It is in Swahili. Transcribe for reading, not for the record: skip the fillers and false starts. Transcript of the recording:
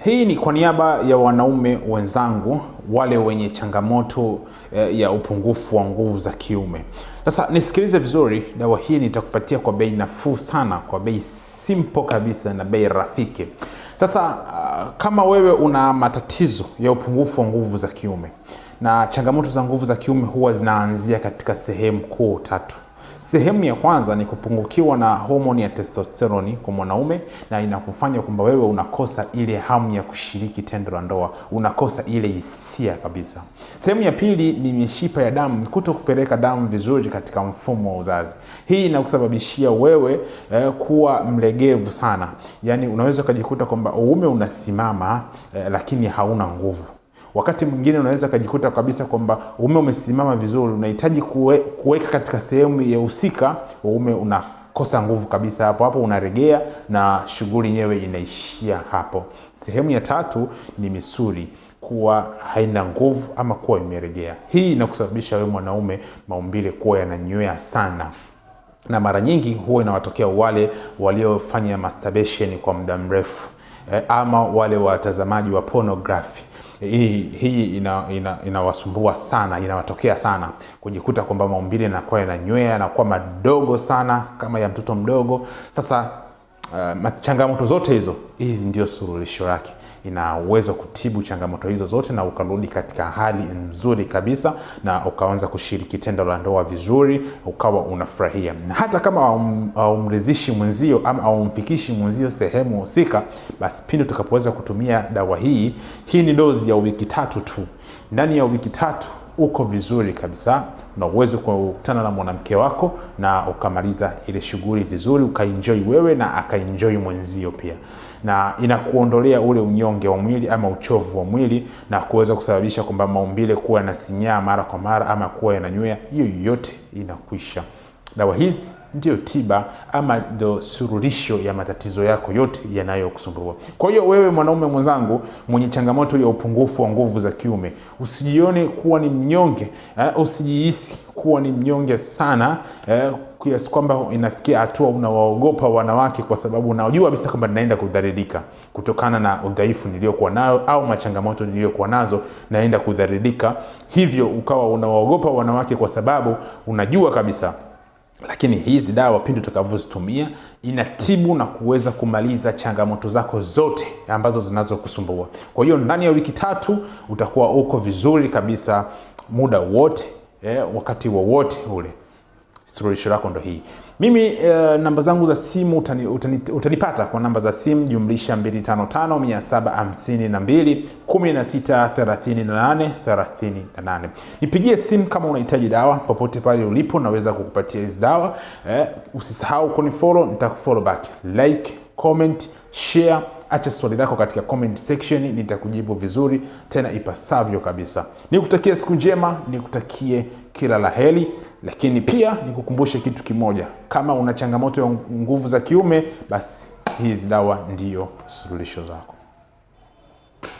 Hii ni kwa niaba ya wanaume wenzangu wale wenye changamoto ya upungufu wa nguvu za kiume. Sasa nisikilize vizuri, dawa hii nitakupatia kwa bei nafuu sana, kwa bei simple kabisa na bei rafiki. Sasa kama wewe una matatizo ya upungufu wa nguvu za kiume, na changamoto za nguvu za kiume huwa zinaanzia katika sehemu kuu tatu. Sehemu ya kwanza ni kupungukiwa na homoni ya testosteroni kwa mwanaume, na inakufanya kwamba wewe unakosa ile hamu ya kushiriki tendo la ndoa, unakosa ile hisia kabisa. Sehemu ya pili ni mishipa ya damu kutokupeleka damu vizuri katika mfumo wa uzazi. Hii inakusababishia wewe kuwa mlegevu sana. Yaani unaweza kujikuta kwamba uume unasimama lakini hauna nguvu. Wakati mwingine unaweza kujikuta kabisa kwamba uume umesimama vizuri, unahitaji kuweka katika sehemu ya husika, uume unakosa nguvu kabisa, hapo unaregea na shughuli yenyewe inaishia hapo. Sehemu ya tatu ni misuli kuwa haina nguvu ama kuwa imeregea. Hii inakusababisha wewe mwanaume maumbile kuwa yananywea sana. Na mara nyingi huwa inawatokea wale waliofanya masturbation kwa muda mrefu, ama wale watazamaji wa pornography. Hii inawasumbua sana, inawatokea sana kujikuta kwamba maumbile yanakuwa yananywea, yanakuwa madogo sana kama ya mtoto mdogo. Sasa changamoto zote hizi ndio suluhisho lake. Ina uwezo kutibu changamoto hizo zote na ukarudi katika hali nzuri kabisa, na ukaanza kushiriki tendo la ndoa vizuri, ukawa unafurahia. Na hata kama haumridhishi mwenzio ama haumfikishi mwenzio sehemu husika, basi pindi utakapoweza kutumia dawa hii ni dozi ya wiki 3 tu. Ndani ya wiki 3 uko vizuri kabisa, na uwezo kukutana na mwanamke wako na ukamaliza ile shughuli vizuri, ukaenjoy wewe na akaenjoy mwenzio pia. Na inakuondolea ule unyonge wa mwili ama uchovu wa mwili, na kuweza kusababisha kwamba maumbile kuwa yanasinyaa mara kwa mara ama kuwa yananywea. Hiyo yote inakwisha. Dawa hizi ndio tiba ama ndio suluhisho ya matatizo yako yote yanayokusumbua. Kwa hiyo wewe mwanaume mwenzangu mwenye changamoto ya upungufu wa nguvu za kiume, usijione kuwa ni mnyonge, usijihisi kuwa ni mnyonge sana, kiasi kwamba inafikia hatua unawaogopa wanawake kwa sababu unajua kabisa kwamba naenda kudhalilika kutokana na udhaifu niliokuwa nao au machangamoto niliokuwa nazo, naenda kudhalilika. Hivyo ukawa unawaogopa wanawake kwa sababu unajua kabisa. Lakini hizi dawa pindi utakavyozitumia inatibu na kuweza kumaliza changamoto zako zote ambazo zinazokusumbua. Kwa hiyo ndani ya wiki 3 utakuwa uko vizuri kabisa muda wote, wakati wowote ule. Suluhisho lako ndo hii. Mimi namba zangu za simu utanipata kwa namba za simu +255 Nipigie simu kama unahitaji dawa. Popote pale ulipo naweza kukupatia hizi dawa. Usisahau kunifollow, nitakufollow back. Like, comment, share, acha swali lako katika comment section, nitakujibu vizuri tena ipasavyo kabisa. Nikutakie siku njema, nikutakie kila la heri. Lakini pia nikukumbushe kitu kimoja, kama una changamoto ya nguvu za kiume, basi hizi dawa ndio suluhisho zako.